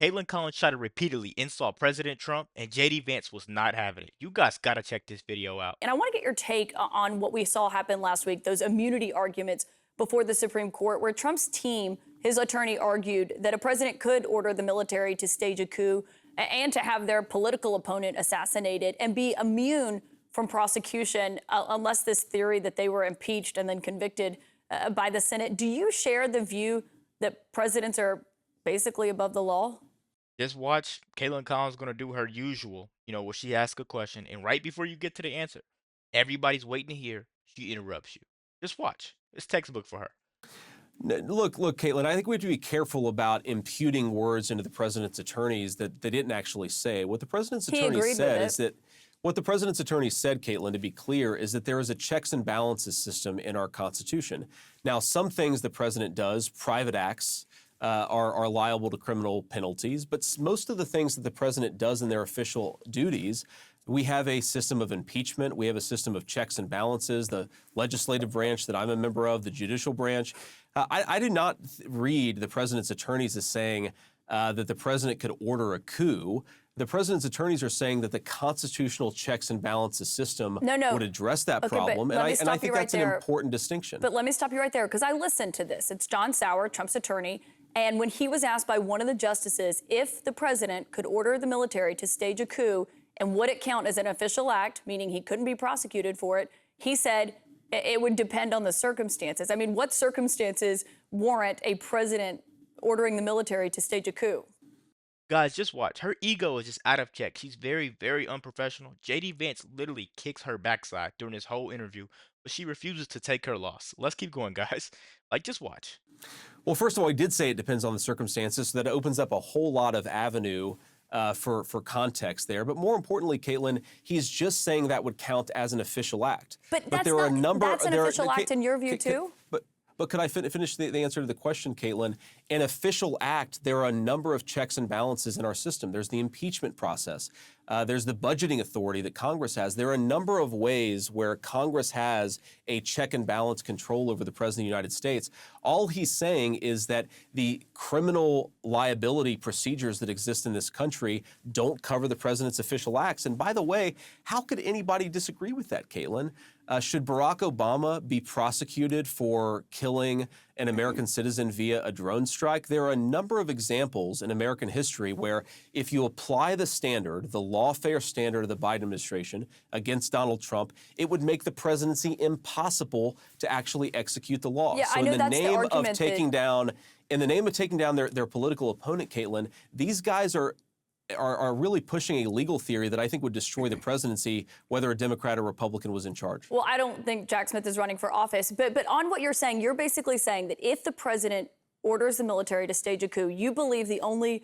Caitlin Collins tried to repeatedly insult President Trump, and JD Vance was not having it. You guys gotta check this video out. And I want to get your take on what we saw happen last week, those immunity arguments before the Supreme Court, where Trump's team, his attorney, argued that a president could order the military to stage a coup and to have their political opponent assassinated and be immune from prosecution unless this theory that they were impeached and then convicted by the Senate. Do you share the view that presidents are basically above the law? Just watch Caitlin Collins gonna do her usual, where she asks a question, and right before you get to the answer, everybody's waiting to hear, she interrupts you. Just watch. It's textbook for her. Look, Caitlin, I think we have to be careful about imputing words into the president's attorneys that they didn't actually say. What the president's He attorney agreed said with is it. that what the president's attorney said, Caitlin, to be clear, is that there is a checks and balances system in our Constitution. Now, some things the president does, private acts, are liable to criminal penalties, but most of the things that the president does in their official duties, we have a system of impeachment. We have a system of checks and balances, the legislative branch that I'm a member of, the judicial branch. I did not read the president's attorneys as saying that the president could order a coup. The president's attorneys are saying that the constitutional checks and balances system would address that Okay, problem. but And let me I stop you think right that's an there. important distinction. But let me stop you right there because I listened to this. It's John Sauer, Trump's attorney. And when he was asked by one of the justices if the president could order the military to stage a coup and would it count as an official act, meaning he couldn't be prosecuted for it, he said it would depend on the circumstances. I mean, what circumstances warrant a president ordering the military to stage a coup? Guys, just watch. Her ego is just out of check. She's very, very unprofessional. JD Vance literally kicks her backside during this whole interview, but she refuses to take her loss. Let's keep going, guys. Like, just watch. Well, first of all, he did say it depends on the circumstances, so that opens up a whole lot of avenue for context there. But more importantly, Caitlin, he's just saying that would count as an official act. But there are a number. That's an official act in your view, too? But could I finish the answer to the question, Caitlin? An official act, there are a number of checks and balances in our system. There's the impeachment process. There's the budgeting authority that Congress has. There are a number of ways where Congress has a check and balance control over the President of the United States. All he's saying is that the criminal liability procedures that exist in this country don't cover the President's official acts. And by the way, how could anybody disagree with that, Caitlin? Should Barack Obama be prosecuted for killing an American citizen via a drone strike? There are a number of examples in American history where if you apply the standard, the lawfare standard of the Biden administration against Donald Trump, it would make the presidency impossible to actually execute the law. Yeah, so I know in the that's the name of argument taking down, in the name of taking down their political opponent, Caitlin, these guys are really pushing a legal theory that I think would destroy the presidency, whether a Democrat or Republican was in charge. Well, I don't think Jack Smith is running for office, but on what you're saying, you're basically saying that if the president orders the military to stage a coup, you believe the only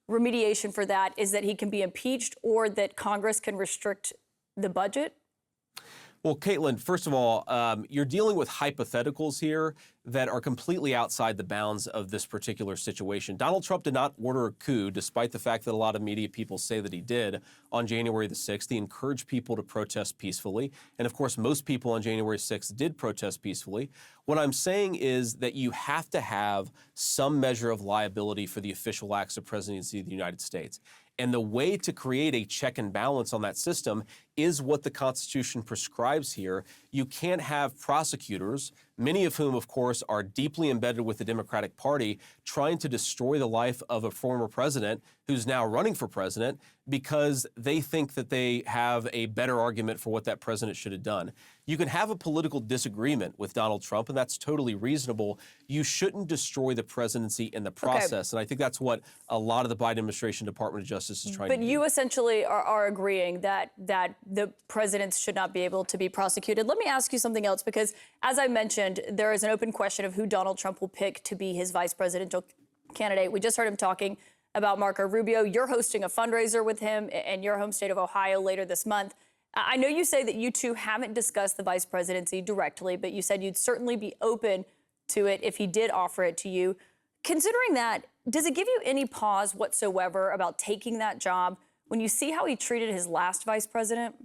remediation for that is that he can be impeached or that Congress can restrict the budget? Well, Caitlin, first of all, you're dealing with hypotheticals here that are completely outside the bounds of this particular situation. Donald Trump did not order a coup, despite the fact that a lot of media people say that he did on January the 6th. He encouraged people to protest peacefully. And of course, most people on January 6th did protest peacefully. What I'm saying is that you have to have some measure of liability for the official acts of presidency of the United States. And the way to create a check and balance on that system is what the Constitution prescribes here. You can't have prosecutors, many of whom, of course, are deeply embedded with the Democratic Party, trying to destroy the life of a former president who's now running for president because they think that they have a better argument for what that president should have done. You can have a political disagreement with Donald Trump, and that's totally reasonable. You shouldn't destroy the presidency in the process. And I think that's what a lot of the Biden administration Department of Justice is trying to do. But you essentially are agreeing that the presidents should not be able to be prosecuted. Let me ask you something else, because as I mentioned, there is an open question of who Donald Trump will pick to be his vice presidential candidate. We just heard him talking about Marco Rubio. You're hosting a fundraiser with him in your home state of Ohio later this month. I know you say that you two haven't discussed the vice presidency directly, but you said you'd certainly be open to it if he did offer it to you. Considering that, does it give you any pause whatsoever about taking that job when you see how he treated his last vice president?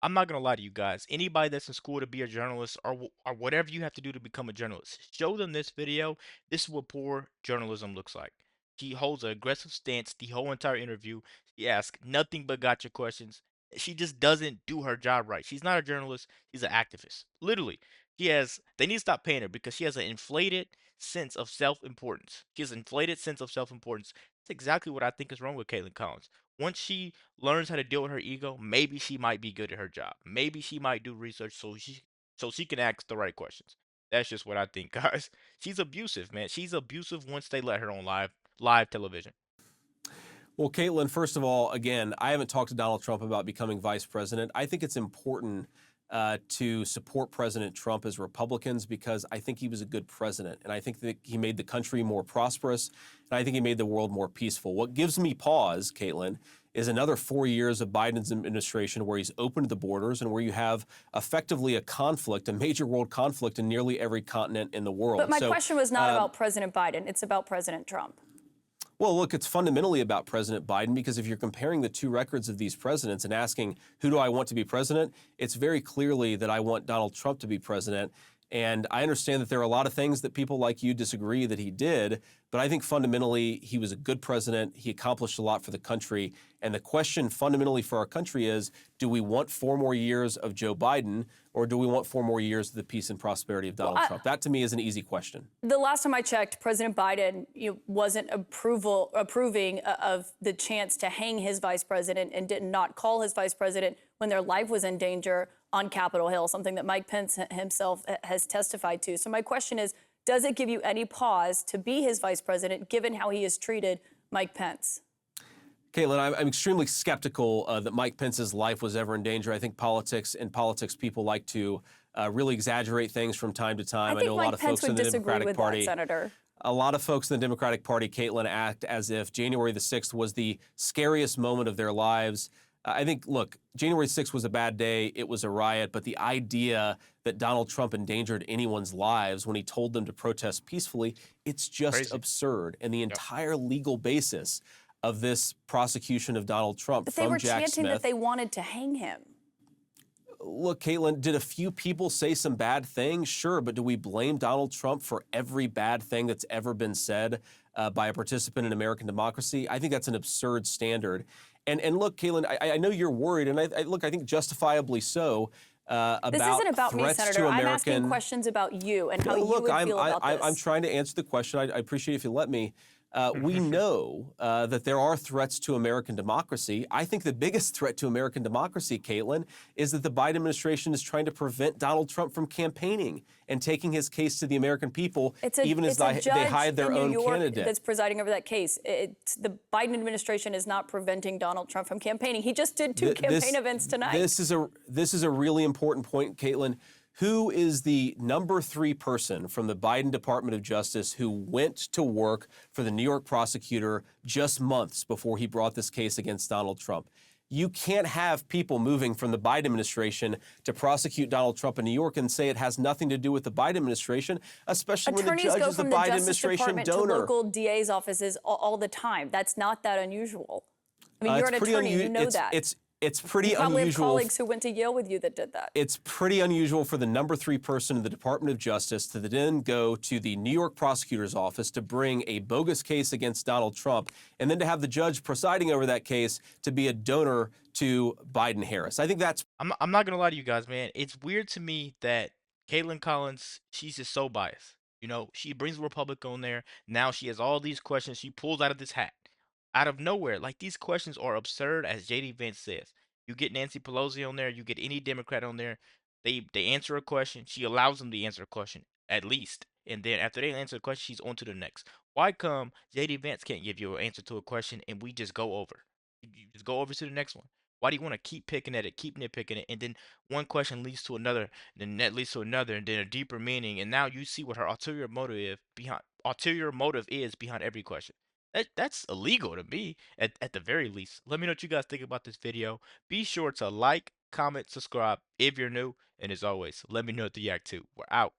I'm not gonna lie to you guys. Anybody that's in school to be a journalist or whatever you have to do to become a journalist, show them this video. This is what poor journalism looks like. She holds an aggressive stance the whole entire interview. She asks nothing but gotcha questions. She just doesn't do her job right. She's not a journalist. She's an activist. Literally, they need to stop paying her because she has an inflated sense of self-importance. She has an inflated sense of self-importance. That's exactly what I think is wrong with Caitlin Collins. Once she learns how to deal with her ego, maybe she might be good at her job. Maybe she might do research so she can ask the right questions. That's just what I think, guys. She's abusive, man. She's abusive once they let her on live television. Well, Caitlin, first of all, again, I haven't talked to Donald Trump about becoming vice president. I think it's important to support President Trump as Republicans because I think he was a good president. And I think that he made the country more prosperous. And I think he made the world more peaceful. What gives me pause, Caitlin, is another 4 years of Biden's administration where he's opened the borders and where you have effectively a conflict, a major world conflict in nearly every continent in the world. But my question was not about President Biden. It's about President Trump. Well, look, it's fundamentally about President Biden because if you're comparing the two records of these presidents and asking, who do I want to be president? It's very clearly that I want Donald Trump to be president. And I understand that there are a lot of things that people like you disagree that he did, but I think fundamentally he was a good president. He accomplished a lot for the country. And the question fundamentally for our country is, do we want 4 more years of Joe Biden or do we want 4 more years of the peace and prosperity of Donald Trump? That to me is an easy question. The last time I checked, President Biden wasn't approving of the chance to hang his vice president and did not call his vice president when their life was in danger on Capitol Hill, something that Mike Pence himself has testified to. So my question is, does it give you any pause to be his vice president, given how he has treated Mike Pence? Caitlin, I'm extremely skeptical that Mike Pence's life was ever in danger. I think politics people like to really exaggerate things from time to time. I know a Mike lot of Pence folks in the Democratic Party, that, Senator. A lot of folks in the Democratic Party, Caitlin, act as if January the 6th was the scariest moment of their lives. I think, look, January 6th was a bad day. It was a riot. But the idea that Donald Trump endangered anyone's lives when he told them to protest peacefully, it's just Crazy. Absurd. And the entire legal basis of this prosecution of Donald Trump but from they were Jack chanting Smith, that they wanted to hang him. Look, Caitlin, did a few people say some bad things? Sure, but do we blame Donald Trump for every bad thing that's ever been said by a participant in American democracy? I think that's an absurd standard. And look, Caitlin, I know you're worried, and I think justifiably so, about this isn't about me, Senator. I'm asking questions about you and how you would feel about this. I'm trying to answer the question. I appreciate if you let me. We know that there are threats to American democracy. I think the biggest threat to American democracy, Caitlin, is that the Biden administration is trying to prevent Donald Trump from campaigning and taking his case to the American people, even as they hide their own candidate. That's presiding over that case. The Biden administration is not preventing Donald Trump from campaigning. He just did 2 campaign events tonight. This is a really important point, Caitlin. Who is the number 3 person from the Biden Department of Justice who went to work for the New York prosecutor just months before he brought this case against Donald Trump? You can't have people moving from the Biden administration to prosecute Donald Trump in New York and say it has nothing to do with the Biden administration, especially when the judge is the Biden administration donor. Attorneys go from the Justice Department to local DA's offices all the time. That's not that unusual. I mean, you're an attorney, you know that. It's pretty you probably unusual. Have colleagues who went to Yale with you that did that. It's pretty unusual for the number 3 person in the Department of Justice to then go to the New York prosecutor's office to bring a bogus case against Donald Trump, and then to have the judge presiding over that case to be a donor to Biden-Harris. I think that's... I'm not gonna lie to you guys, man. It's weird to me that Caitlin Collins, she's just so biased. She brings the Republic on there. Now she has all these questions she pulls out of this hat. Out of nowhere. Like, these questions are absurd, as JD Vance says. You get Nancy Pelosi on there, you get any Democrat on there, they answer a question, she allows them to answer a question, at least. And then after they answer the question, she's on to the next. Why come JD Vance can't give you an answer to a question and we just go over? You just go over to the next one. Why do you want to keep picking at it, keep nitpicking it, and then one question leads to another, and then that leads to another, and then a deeper meaning, and now you see what her ulterior motive is behind every question. That's illegal to me, at the very least. Let me know what you guys think about this video. Be sure to like, comment, subscribe if you're new, and as always, let me know what you react to. We're out.